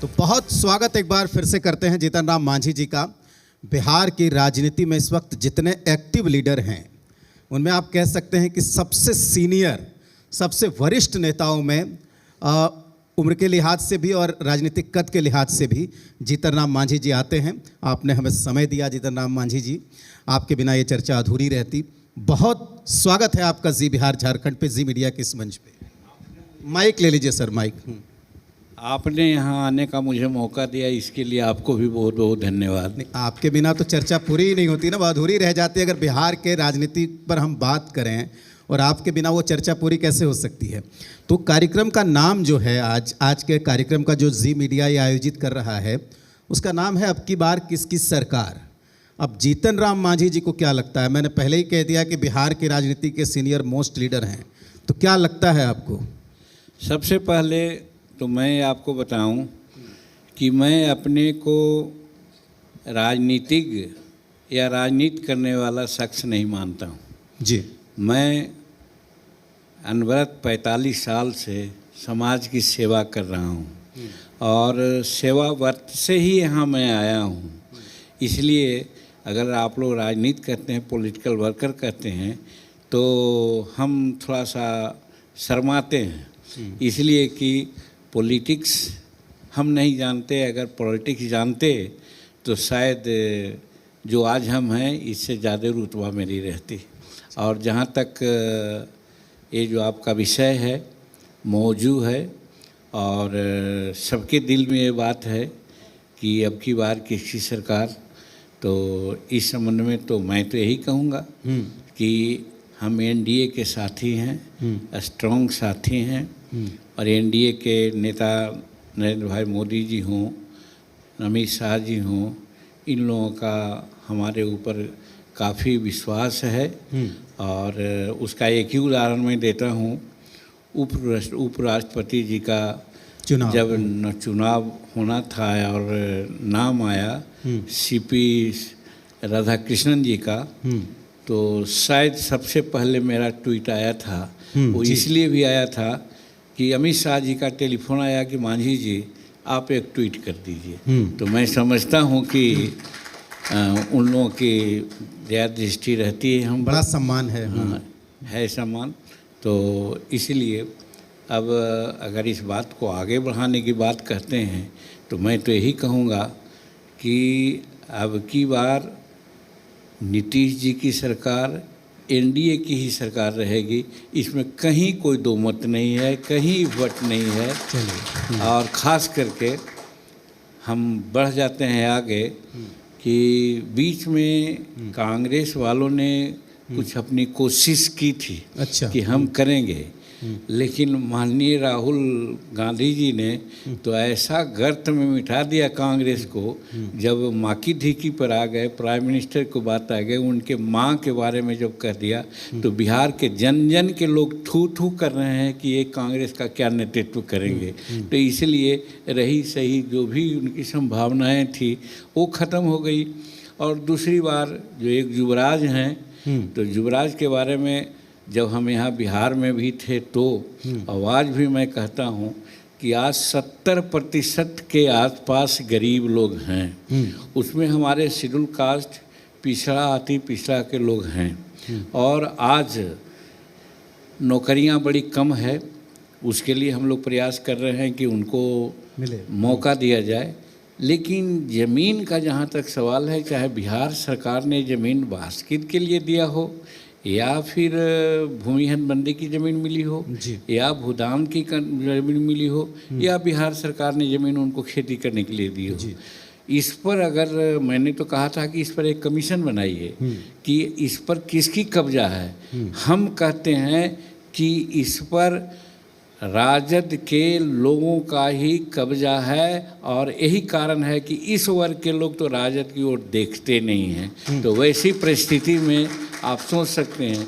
तो बहुत स्वागत एक बार फिर से करते हैं जीतन राम मांझी जी का। बिहार की राजनीति में इस वक्त जितने एक्टिव लीडर हैं उनमें आप कह सकते हैं कि सबसे सीनियर, सबसे वरिष्ठ नेताओं में उम्र के लिहाज से भी और राजनीतिक कद के लिहाज से भी जीतन राम मांझी जी आते हैं। आपने हमें समय दिया जीतन राम मांझी जी, आपके बिना ये चर्चा अधूरी रहती। बहुत स्वागत है आपका जी बिहार झारखंड पे, जी मीडिया के इस मंच पे। माइक ले लीजिए सर, माइक। आपने यहाँ आने का मुझे मौका दिया, इसके लिए आपको भी बहुत बहुत धन्यवाद। आपके बिना तो चर्चा पूरी ही नहीं होती ना, वो अधूरी रह जाती है। अगर बिहार के राजनीति पर हम बात करें और आपके बिना वो चर्चा पूरी कैसे हो सकती है। तो कार्यक्रम का नाम जो है आज के कार्यक्रम का जो जी मीडिया ये आयोजित कर रहा है उसका नाम है अब की बार किसकी सरकार। अब जीतन राम मांझी जी को क्या लगता है? मैंने पहले ही कह दिया कि बिहार की राजनीति के सीनियर मोस्ट लीडर हैं, तो क्या लगता है आपको? सबसे पहले तो मैं आपको बताऊं कि मैं अपने को राजनीतिज्ञ या राजनीति करने वाला शख्स नहीं मानता हूं जी। मैं अनवरत 45 साल से समाज की सेवा कर रहा हूं और सेवा वर्त से ही यहाँ मैं आया हूं। इसलिए अगर आप लोग राजनीति करते हैं, पॉलिटिकल वर्कर करते हैं, तो हम थोड़ा सा शर्माते हैं, इसलिए कि पॉलिटिक्स हम नहीं जानते। अगर पॉलिटिक्स जानते तो शायद जो आज हम हैं इससे ज़्यादा रुतबा मेरी रहती। और जहाँ तक ये जो आपका विषय है मौजू है और सबके दिल में ये बात है कि अब की बार किसकी सरकार, तो इस संबंध में तो मैं तो यही कहूँगा कि हम एनडीए के साथी हैं, स्ट्रॉन्ग साथी हैं। और एनडीए के नेता नरेंद्र भाई मोदी जी हों, अमित शाह जी हों, इन लोगों का हमारे ऊपर काफ़ी विश्वास है। और उसका एक ही उदाहरण मैं देता हूँ, उपराष्ट्रपति जी का जब चुनाव होना था और नाम आया सीपी राधाकृष्णन जी का, तो शायद सबसे पहले मेरा ट्वीट आया था। वो इसलिए भी आया था कि अमित शाह जी का टेलीफोन आया कि मांझी जी आप एक ट्वीट कर दीजिए। तो मैं समझता हूँ कि उन लोगों की दया दृष्टि रहती है, हम बड़ा सम्मान है। है सम्मान। तो इसलिए अब अगर इस बात को आगे बढ़ाने की बात करते हैं तो मैं तो यही कहूँगा कि अब की बार नीतीश जी की सरकार एनडीए की ही सरकार रहेगी, इसमें कहीं कोई दो मत नहीं है, कहीं वट नहीं है। और ख़ास करके हम बढ़ जाते हैं आगे कि बीच में कांग्रेस वालों ने कुछ अपनी कोशिश की थी कि हम करेंगे, लेकिन माननीय राहुल गांधी जी ने तो ऐसा गर्त में मिटा दिया कांग्रेस को। जब माँ की ढीकी पर आ गए, प्राइम मिनिस्टर को बात आ गई, उनके माँ के बारे में जब कह दिया तो बिहार के जन जन के लोग थू थू कर रहे हैं कि ये कांग्रेस का क्या नेतृत्व करेंगे। तो इसलिए रही सही जो भी उनकी संभावनाएं थी वो ख़त्म हो गई। और दूसरी बार जो एक युवराज हैं, तो युवराज के बारे में जब हम यहाँ बिहार में भी थे तो आवाज़ भी मैं कहता हूँ कि आज 70% के आसपास गरीब लोग हैं, उसमें हमारे शेड्यूल कास्ट पिछड़ा अति पिछड़ा के लोग हैं। और आज नौकरियाँ बड़ी कम है, उसके लिए हम लोग प्रयास कर रहे हैं कि उनको मौका दिया जाए। लेकिन ज़मीन का जहाँ तक सवाल है, चाहे बिहार सरकार ने ज़मीन बास्केट के लिए दिया हो या फिर भूमिहीन बंदे की ज़मीन मिली हो या भूदान की ज़मीन मिली हो या बिहार सरकार ने ज़मीन उनको खेती करने के लिए दी हो, इस पर अगर मैंने तो कहा था कि इस पर एक कमीशन बनाइए कि इस पर किसकी कब्जा है। हम कहते हैं कि इस पर राजद के लोगों का ही कब्जा है और यही कारण है कि इस वर्ग के लोग तो राजद की ओर देखते नहीं हैं। तो वैसी परिस्थिति में आप सोच सकते हैं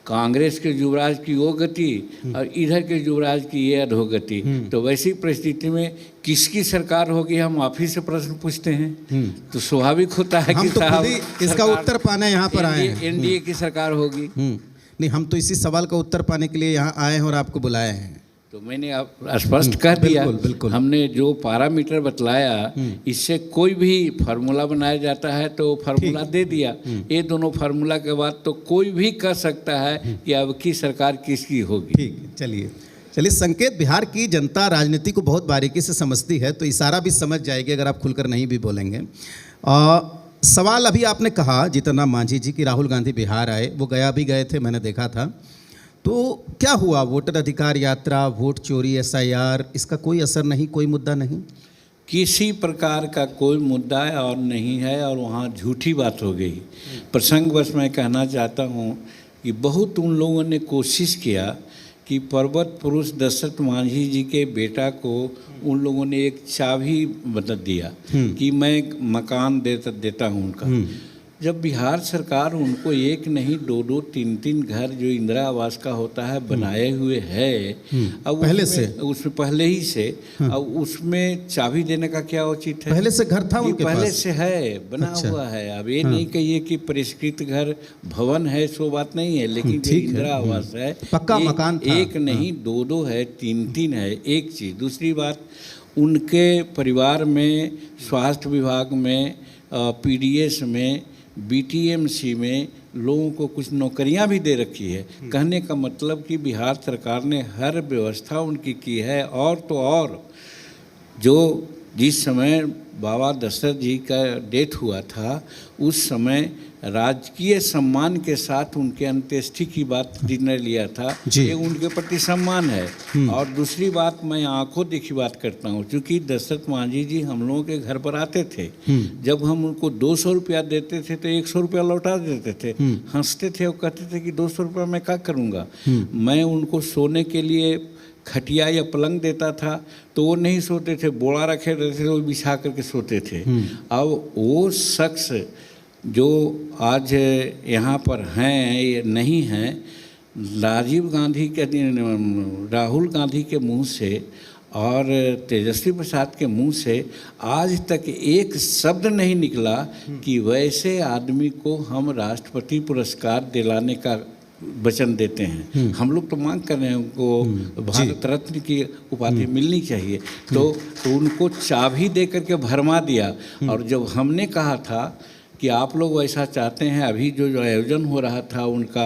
कांग्रेस के युवराज की वो गति और इधर के युवराज की ये अधोगति। तो वैसी परिस्थिति में किसकी सरकार होगी, हम आप ही से प्रश्न पूछते हैं। तो स्वाभाविक होता है कि साहब इसका उत्तर पाने यहाँ पर आए हैं। एनडीए की सरकार होगी। नहीं, हम तो इसी सवाल का उत्तर पाने के लिए यहाँ आए हैं और आपको बुलाए हैं। तो मैंने आप स्पष्ट कह दिया। बिल्कुल, बिल्कुल। हमने जो पैरामीटर बतलाया, इससे कोई भी फार्मूला बनाया जाता है तो फार्मूला दे दिया। ये दोनों फार्मूला के बाद तो कोई भी कह सकता है कि अब की सरकार किसकी होगी। ठीक है, चलिए चलिए। संकेत, बिहार की जनता राजनीति को बहुत बारीकी से समझती है, तो इशारा भी समझ जाएगी अगर आप खुलकर नहीं भी बोलेंगे। सवाल अभी आपने कहा जीतन राम मांझी जी की राहुल गांधी बिहार आए, वो गया भी गए थे, मैंने देखा था। तो क्या हुआ? वोटर अधिकार यात्रा, वोट चोरी, SIR, इसका कोई असर नहीं, कोई मुद्दा नहीं? किसी प्रकार का कोई मुद्दा और नहीं है, और वहाँ झूठी बात हो गई। प्रसंगवश मैं कहना चाहता हूँ कि बहुत उन लोगों ने कोशिश किया कि पर्वत पुरुष दशरथ मांझी जी के बेटा को उन लोगों ने एक चाबी बता दिया कि मैं मकान देता हूँ उनका। जब बिहार सरकार उनको एक नहीं 2-2, 3-3 घर जो इंदिरा आवास का होता है बनाए हुए है, अब पहले से उसमें पहले ही से, अब उसमें चाबी देने का क्या उचित है? पहले से घर था ये उनके पहले पास? से है, बना अच्छा। हुआ है। अब ये नहीं कहिए कि परिष्कृत घर भवन है, सो बात नहीं है, लेकिन जो ठीक है। इंदिरा आवास है पक्का मकान था। एक नहीं 2-2 है, 3-3 है। एक चीज़। दूसरी बात, उनके परिवार में स्वास्थ्य विभाग में, PDS में, BTMC में लोगों को कुछ नौकरियां भी दे रखी है। कहने का मतलब कि बिहार सरकार ने हर व्यवस्था उनकी की है। और तो और जो जिस समय बाबा दशरथ जी का डेथ हुआ था, उस समय राजकीय सम्मान के साथ उनके अंत्येष्टि की बात निर्णय लिया था। ये उनके प्रति सम्मान है। और दूसरी बात, मैं आंखों देखी बात करता हूँ, क्योंकि दशरथ मांझी जी हम लोगों के घर पर आते थे। जब हम उनको 200 रुपया देते थे तो 100 रुपया लौटा देते थे। हंसते थे और कहते थे कि 200 रुपया मैं क्या करूँगा। मैं उनको सोने के लिए खटिया या पलंग देता था तो वो नहीं सोते थे, बोरा रखे रहते थे, वो बिछा करके सोते थे। अब वो शख्स जो आज यहाँ पर हैं नहीं हैं, राजीव गांधी के, राहुल गांधी के मुंह से और तेजस्वी प्रसाद के मुंह से आज तक एक शब्द नहीं निकला कि वैसे आदमी को हम राष्ट्रपति पुरस्कार दिलाने का वचन देते हैं। हम लोग तो मांग कर रहे हैं उनको भारत रत्न की उपाधि मिलनी चाहिए। तो उनको चाबी दे करके भरमा दिया। और जब हमने कहा था कि आप लोग वैसा चाहते हैं, अभी जो आयोजन हो रहा था उनका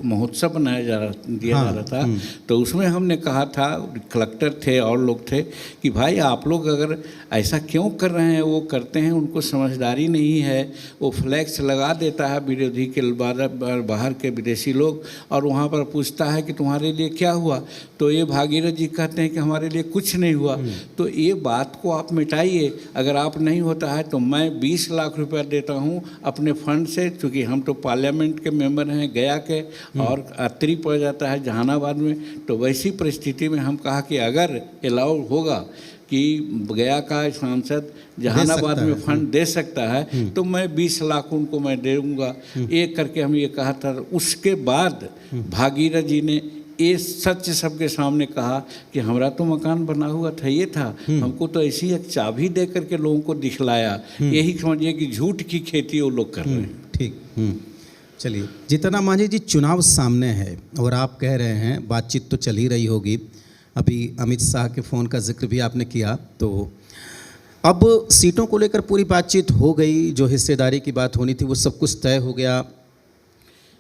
महोत्सव बनाया दिया जा रहा था, तो उसमें हमने कहा था, कलेक्टर थे और लोग थे, कि भाई आप लोग अगर ऐसा क्यों कर रहे हैं, वो करते हैं, उनको समझदारी नहीं है, वो फ्लैक्स लगा देता है विरोधी के बाहर के विदेशी लोग, और वहाँ पर पूछता है कि तुम्हारे लिए क्या हुआ, तो ये भागीरथ जी कहते हैं कि हमारे लिए कुछ नहीं हुआ। तो ये बात को आप मिटाइए। अगर आप नहीं होता है तो मैं 20 लाख रुपया देता हूँ अपने फंड से, क्योंकि हम तो पार्लियामेंट के मेंबर हैं गया के, और अत्री पड़ जाता है जहानाबाद में। तो वैसी परिस्थिति में हम कहा कि अगर अलाउ होगा कि गया का सांसद जहानाबाद में फंड दे सकता है तो मैं 20 लाख उनको मैं दे दूँगा। एक करके हम ये कहा था। उसके बाद भागीरथ जी ने ये सच सबके सामने कहा कि हमारा तो मकान बना हुआ था, ये था, हमको तो ऐसी एक चाबी दे करके लोगों को दिखलाया। यही समझिए कि झूठ की खेती वो लोग कर रहे हैं। ठीक। चलिए, जीतन राम मांझी जी, चुनाव सामने है और आप कह रहे हैं बातचीत तो चल ही रही होगी। अभी अमित शाह के फ़ोन का जिक्र भी आपने किया, तो अब सीटों को लेकर पूरी बातचीत हो गई, जो हिस्सेदारी की बात होनी थी वो सब कुछ तय हो गया।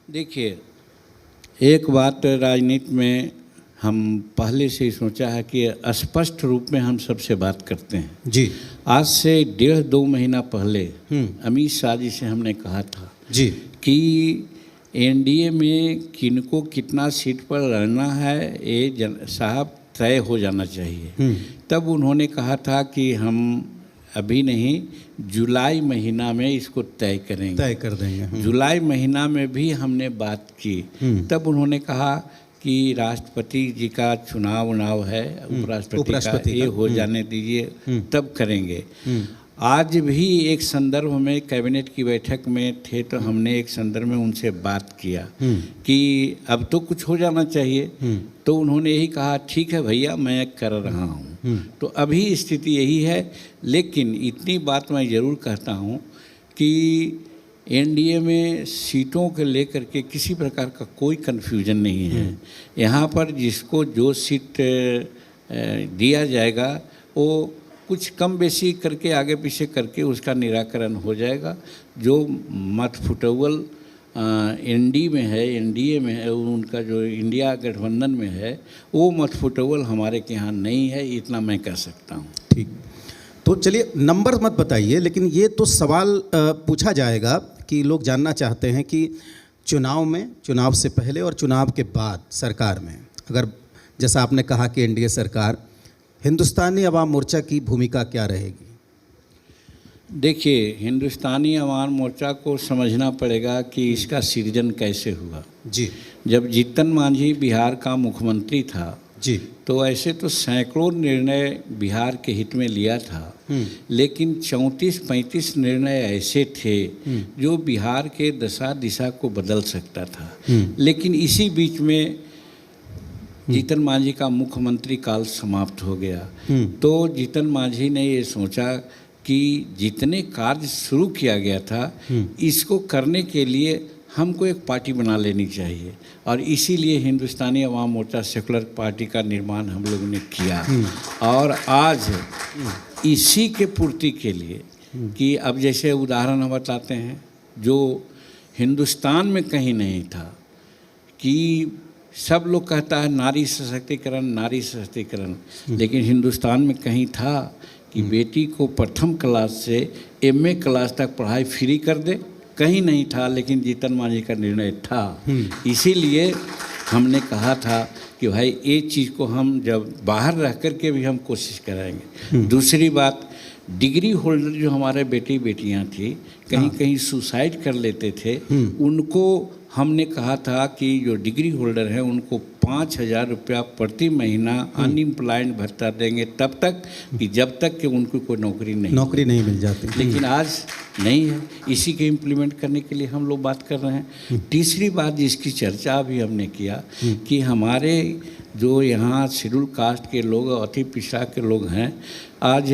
देखिए, एक बात राजनीति में हम पहले से ही सोचा है कि स्पष्ट रूप में हम सबसे बात करते हैं जी। आज से 1.5-2 महीना पहले अमित शाह जी से हमने कहा था जी कि NDA में किनको कितना सीट पर लड़ना है ये साहब तय हो जाना चाहिए। तब उन्होंने कहा था कि हम अभी नहीं, जुलाई महीना में इसको तय कर देंगे। जुलाई महीना में भी हमने बात की। तब उन्होंने कहा कि राष्ट्रपति जी का चुनाव है, उपराष्ट्रपति का ये हो जाने दीजिए, तब करेंगे। आज भी एक संदर्भ में कैबिनेट की बैठक में थे तो हमने एक संदर्भ में उनसे बात किया कि अब तो कुछ हो जाना चाहिए। तो उन्होंने यही कहा, ठीक है भैया, मैं कर रहा हूँ। तो अभी स्थिति यही है। लेकिन इतनी बात मैं ज़रूर कहता हूँ कि एनडीए में सीटों के लेकर के किसी प्रकार का कोई कन्फ्यूजन नहीं है। यहाँ पर जिसको जो सीट दिया जाएगा वो कुछ कम बेसी करके आगे पीछे करके उसका निराकरण हो जाएगा। जो मत फुटवल एनडीए में है, उनका जो इंडिया गठबंधन में है वो मत फुटवल हमारे के यहाँ नहीं है, इतना मैं कह सकता हूँ। ठीक, तो चलिए नंबर मत बताइए, लेकिन ये तो सवाल पूछा जाएगा कि लोग जानना चाहते हैं कि चुनाव से पहले और चुनाव के बाद सरकार में, अगर जैसा आपने कहा कि एनडीए सरकार, हिंदुस्तानी अवाम मोर्चा की भूमिका क्या रहेगी? देखिए, हिंदुस्तानी अवाम मोर्चा को समझना पड़ेगा कि इसका सृजन कैसे हुआ। जी जब जीतन मांझी बिहार का मुख्यमंत्री था जी, तो ऐसे तो सैकड़ों निर्णय बिहार के हित में लिया था, लेकिन 34-35 निर्णय ऐसे थे जो बिहार के दशा दिशा को बदल सकता था। लेकिन इसी बीच में जीतन मांझी का मुख्यमंत्री काल समाप्त हो गया। तो जीतन मांझी ने ये सोचा कि जितने कार्य शुरू किया गया था इसको करने के लिए हमको एक पार्टी बना लेनी चाहिए, और इसीलिए हिंदुस्तानी अवाम मोर्चा सेकुलर पार्टी का निर्माण हम लोगों ने किया। और आज इसी के पूर्ति के लिए कि अब जैसे उदाहरण हम बताते हैं, जो हिंदुस्तान में कहीं नहीं था कि सब लोग कहता है नारी सशक्तिकरण, लेकिन हिंदुस्तान में कहीं था कि बेटी को प्रथम क्लास से एमए क्लास तक पढ़ाई फ्री कर दे, कहीं नहीं था। लेकिन जीतन मांझी का निर्णय था। इसीलिए हमने कहा था कि भाई ये चीज़ को हम जब बाहर रह कर के भी हम कोशिश कराएंगे। दूसरी बात, डिग्री होल्डर जो हमारे बेटी बेटियां थी, कहीं सुसाइड कर लेते थे, उनको हमने कहा था कि जो डिग्री होल्डर हैं उनको 5,000 रुपया प्रति महीना अनएम्प्लॉयड भत्ता देंगे, तब तक कि जब तक कि उनको कोई नौकरी नहीं मिल जाती। लेकिन आज नहीं है। इसी के इम्प्लीमेंट करने के लिए हम लोग बात कर रहे हैं। तीसरी बात जिसकी चर्चा भी हमने किया कि हमारे जो यहाँ शेड्यूल कास्ट के लोग, अति पिछड़ा के लोग हैं, आज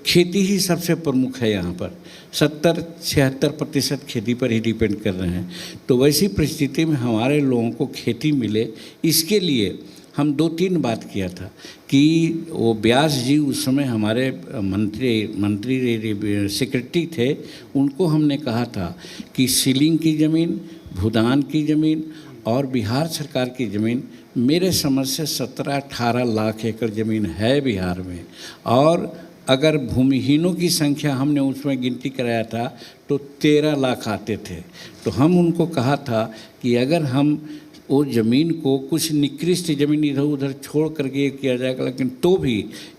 खेती ही सबसे प्रमुख है। यहाँ पर 70-76% खेती पर ही डिपेंड कर रहे हैं। तो वैसी परिस्थिति में हमारे लोगों को खेती मिले, इसके लिए हम 2-3 बात किया था कि वो व्यास जी उस समय हमारे मंत्री सेक्रेटरी थे, उनको हमने कहा था कि सीलिंग की ज़मीन, भूदान की ज़मीन और बिहार सरकार की ज़मीन, मेरे समझ से 17-18 लाख एकड़ ज़मीन है बिहार में। और अगर भूमिहीनों की संख्या हमने उसमें गिनती कराया था तो 13 लाख आते थे। तो हम उनको कहा था कि अगर हम वो ज़मीन को कुछ निकृष्ट ज़मीन इधर उधर छोड़ करके ये किया जाएगा, लेकिन तो भी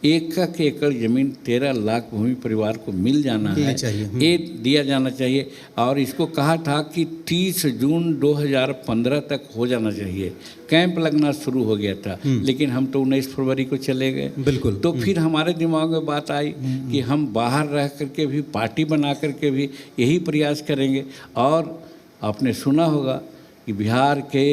1 एकड़ ज़मीन 13 लाख भूमि परिवार को मिल जाना है, ये दिया जाना चाहिए। और इसको कहा था कि 30 जून 2015 तक हो जाना चाहिए। कैंप लगना शुरू हो गया था, लेकिन हम तो 19 फरवरी को चले गए। बिल्कुल। तो फिर हमारे दिमाग में बात आई कि हम बाहर रह करके भी, पार्टी बना करके भी यही प्रयास करेंगे। और आपने सुना होगा कि बिहार के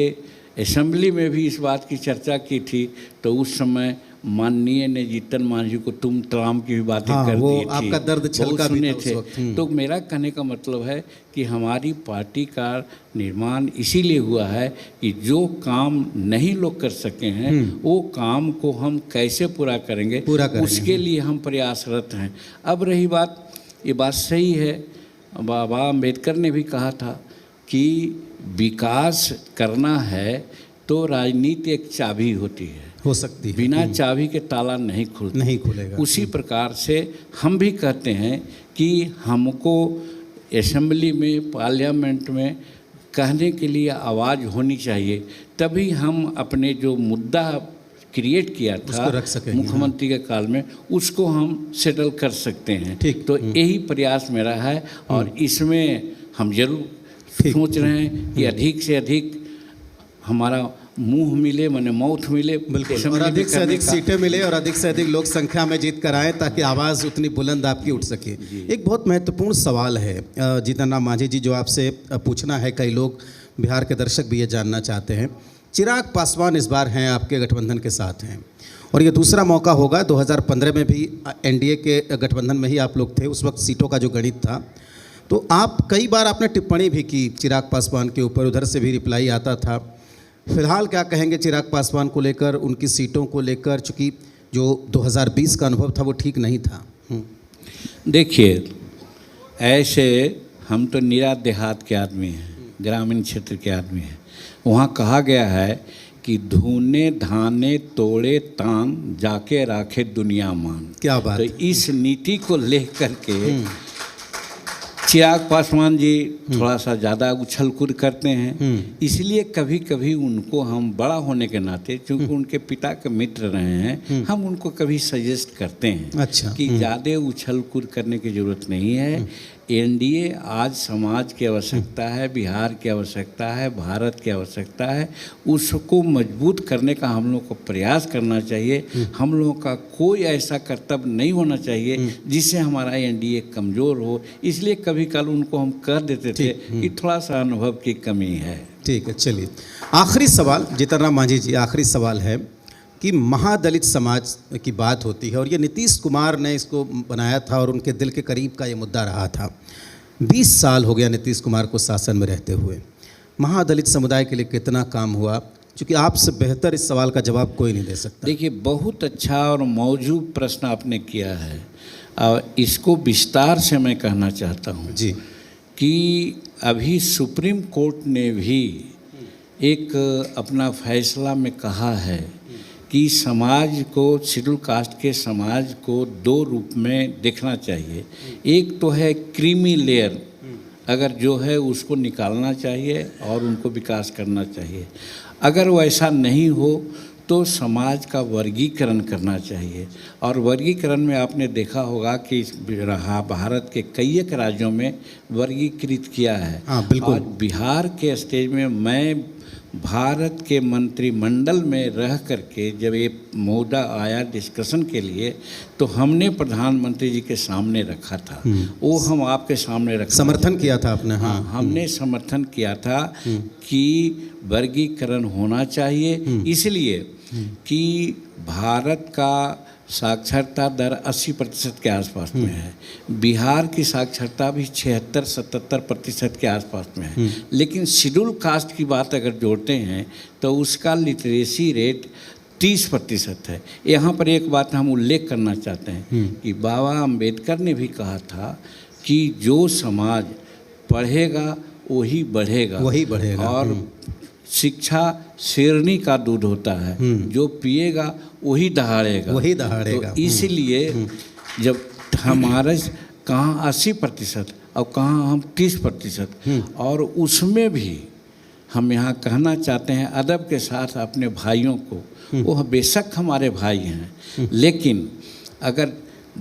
असेंबली में भी इस बात की चर्चा की थी, तो उस समय माननीय ने जीतन मांझी को तुम तमाम की भी बातें कर दी थी, आपका दर्द छलका भी था उस वक्त। तो मेरा कहने का मतलब है कि हमारी पार्टी का निर्माण इसीलिए हुआ है कि जो काम नहीं लोग कर सके हैं वो काम को हम कैसे पूरा करेंगे, उसके लिए हम प्रयासरत हैं। अब रही बात, ये बात सही है, बाबा अम्बेडकर ने भी कहा था कि विकास करना है तो राजनीति एक चाबी होती है, हो सकती है, बिना चाबी के ताला नहीं खुलेगा। उसी प्रकार से हम भी कहते हैं कि हमको असेंबली में, पार्लियामेंट में कहने के लिए आवाज़ होनी चाहिए, तभी हम अपने जो मुद्दा क्रिएट किया था मुख्यमंत्री के काल में, उसको हम सेटल कर सकते हैं। तो यही प्रयास मेरा है, और इसमें हम जरूर सोच रहे हैं कि अधिक से अधिक हमारा मुंह मिले, माने मौत मिले, बिल्कुल, और अधिक से अधिक सीटें मिले और अधिक से अधिक लोग संख्या में जीत कर आए, ताकि आवाज़ उतनी बुलंद आपकी उठ सके। एक बहुत महत्वपूर्ण सवाल है जीतन राम मांझी जी, जो आपसे पूछना है, कई लोग, बिहार के दर्शक भी ये जानना चाहते हैं। चिराग पासवान इस बार हैं, आपके गठबंधन के साथ हैं, और ये दूसरा मौका होगा। 2015 में भी एनडीए के गठबंधन में ही आप लोग थे, उस वक्त सीटों का जो गणित था, तो आप कई बार आपने टिप्पणी भी की चिराग पासवान के ऊपर, उधर से भी रिप्लाई आता था। फिलहाल क्या कहेंगे चिराग पासवान को लेकर, उनकी सीटों को लेकर, चूँकि जो 2020 का अनुभव था वो ठीक नहीं था? देखिए, ऐसे हम तो निरा देहात के आदमी हैं, ग्रामीण क्षेत्र के आदमी हैं। वहाँ कहा गया है कि धूने धाने तोड़े तान जाके राखे दुनिया मान। क्या बात तो इस नीति को लेकर के चिराग पासवान जी थोड़ा सा ज़्यादा उछल कूद करते हैं, इसलिए कभी कभी उनको हम बड़ा होने के नाते, चूँकि उनके पिता के मित्र रहे हैं, हम उनको कभी सजेस्ट करते हैं अच्छा। कि ज़्यादा उछल कूद करने की ज़रूरत नहीं है। एनडीए आज समाज की आवश्यकता है, बिहार की आवश्यकता है, भारत की आवश्यकता है, उसको मजबूत करने का हम लोग को प्रयास करना चाहिए। हम लोगों का कोई ऐसा कर्तव्य नहीं होना चाहिए जिससे हमारा एनडीए कमज़ोर हो। इसलिए कभी कल उनको हम कह देते थे कि थोड़ा सा अनुभव की कमी है। ठीक है, चलिए आखिरी सवाल जीतन राम मांझी जी, आखिरी सवाल है कि महादलित समाज की बात होती है और ये नीतीश कुमार ने इसको बनाया था और उनके दिल के करीब का ये मुद्दा रहा था। 20 साल हो गया नीतीश कुमार को शासन में रहते हुए, महादलित समुदाय के लिए कितना काम हुआ? क्योंकि आपसे बेहतर इस सवाल का जवाब कोई नहीं दे सकता। देखिए, बहुत अच्छा और मौजूद प्रश्न आपने किया है और इसको विस्तार से मैं कहना चाहता हूँ जी कि अभी सुप्रीम कोर्ट ने भी एक अपना फैसला में कहा है कि समाज को, शेड्यूल कास्ट के समाज को दो रूप में देखना चाहिए। एक तो है क्रीमी लेयर, अगर जो है उसको निकालना चाहिए और उनको विकास करना चाहिए। अगर वैसा नहीं हो तो समाज का वर्गीकरण करना चाहिए। और वर्गीकरण में आपने देखा होगा कि भारत के कई एक राज्यों में वर्गीकृत किया है। हाँ, बिल्कुल। और बिहार के स्टेज में मैं भारत के मंत्रिमंडल में रह करके जब ये मुद्दा आया डिस्कशन के लिए, तो हमने प्रधानमंत्री जी के सामने रखा था। वो हम आपके सामने रखा, समर्थन किया था आपने? हाँ, हमने समर्थन किया था कि वर्गीकरण होना चाहिए, इसलिए कि भारत का साक्षरता दर 80% के आसपास में है। बिहार की साक्षरता भी 76-77% के आसपास में है। लेकिन शेड्यूल कास्ट की बात अगर जोड़ते हैं तो उसका लिटरेसी रेट 30% है। यहाँ पर एक बात हम उल्लेख करना चाहते हैं कि बाबा अम्बेडकर ने भी कहा था कि जो समाज पढ़ेगा वही बढ़ेगा, और शिक्षा शेरनी का दूध होता है, जो पिएगा वही दहाड़ेगा। तो इसलिए जब हमारे कहाँ 80% और कहाँ हम 30%, और उसमें भी हम यहाँ कहना चाहते हैं अदब के साथ अपने भाइयों को, वो बेशक हमारे भाई हैं, लेकिन अगर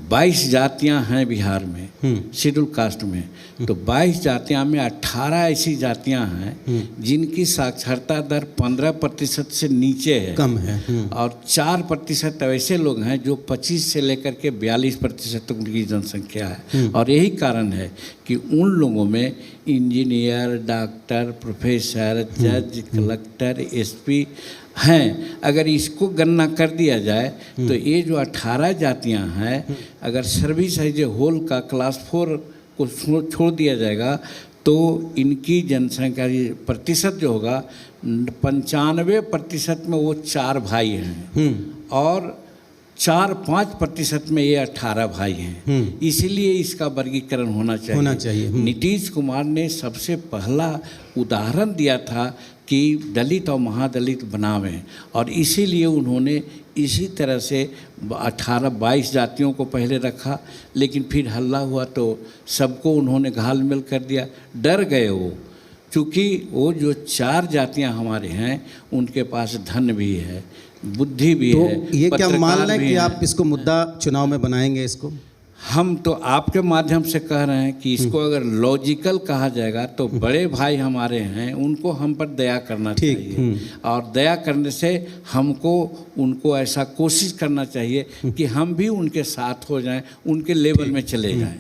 22 जातियां हैं बिहार में शेड्यूल कास्ट में, तो 22 जातियां में 18 ऐसी जातियां हैं जिनकी साक्षरता दर 15% से नीचे है, कम है। और 4% ऐसे लोग हैं जो 25 से लेकर के 42% तक उनकी जनसंख्या है। और यही कारण है कि उन लोगों में इंजीनियर, डॉक्टर, प्रोफेसर, जज, कलेक्टर, एसपी हैं। अगर इसको गणना कर दिया जाए तो ये जो 18 जातियां हैं, अगर सर्विस एज ए होल का क्लास 4 को छोड़ दिया जाएगा तो इनकी जनसंख्या प्रतिशत जो होगा 95% में वो 4 भाई हैं और 4-5% में ये 18 भाई हैं। इसीलिए इसका वर्गीकरण होना चाहिए। नीतीश कुमार ने सबसे पहला उदाहरण दिया था कि दलित और महादलित बनावें, और इसीलिए उन्होंने इसी तरह से 18-22 जातियों को पहले रखा, लेकिन फिर हल्ला हुआ तो सबको उन्होंने घाल-मेल कर दिया। डर गए वो, क्योंकि वो जो 4 जातियां हमारे हैं उनके पास धन भी है, बुद्धि भी है। ये क्या मान लें कि आप इसको मुद्दा चुनाव में बनाएंगे? इसको हम तो आपके माध्यम से कह रहे हैं कि इसको अगर लॉजिकल कहा जाएगा तो बड़े भाई हमारे हैं, उनको हम पर दया करना चाहिए, और दया करने से हमको उनको ऐसा कोशिश करना चाहिए कि हम भी उनके साथ हो जाएं, उनके लेवल में चले जाएं।